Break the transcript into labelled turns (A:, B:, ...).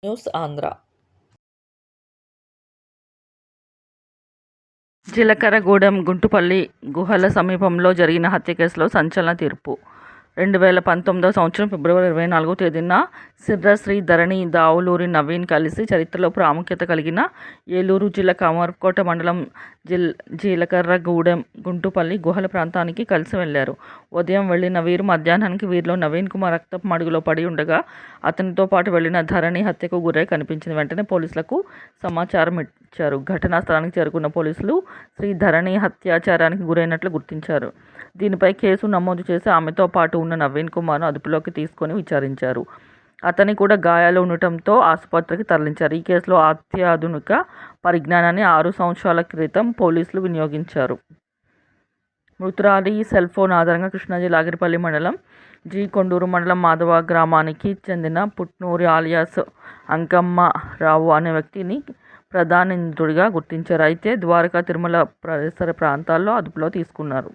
A: News Andhra.
B: Jeelakarragudem Guntupalli గుహల సమీపంలో జరిగిన హత్య కేసులో సంచలన తీర్పు. 2019వ సంవత్సరం ఫిబ్రవరి 24వ తేదీన సిర్రశ్రీ ధరణి, దావులూరి నవీన్ కలిసి చరిత్రలో ప్రాముఖ్యత కలిగిన ఏలూరు జిల్లా కామర్కోట మండలం జీలకర్రగూడెం గుంటుపల్లి గుహల ప్రాంతానికి కలిసి వెళ్లారు. ఉదయం వెళ్లిన వీరు మధ్యాహ్నానికి వీరిలో నవీన్ కుమార్ రక్తపు మడుగులో పడి ఉండగా అతనితో పాటు వెళ్లిన ధరణి హత్యకు గురై కనిపించింది. వెంటనే పోలీసులకు సమాచారం ఇచ్చారు. ఘటనా స్థలానికి చేరుకున్న పోలీసులు ధరణి హత్యాచారానికి గురైనట్లు గుర్తించారు. దీనిపై కేసు నమోదు చేసి ఆమెతో పాటు ఉన్న నవీన్ కుమార్ను అదుపులోకి తీసుకొని విచారించారు. అతని కూడా గాయాలు ఉండటంతో ఆసుపత్రికి తరలించారు. ఈ కేసులో అత్యాధునిక పరిజ్ఞానాన్ని 6 సంవత్సరాల క్రితం పోలీసులు వినియోగించారు. మృతురాలి సెల్ ఫోన్ ఆధారంగా కృష్ణా జిల్లా ఆగిరిపల్లి మండలం కొండూరు మండలం మాధవ గ్రామానికి చెందిన పుట్నూరి ఆలియాస్ అంకమ్మరావు అనే వ్యక్తిని ప్రధాన నిందితుడిగా గుర్తించారు. అయితే ద్వారకా, తిరుమల పరిసర ప్రాంతాల్లో అదుపులో తీసుకున్నారు.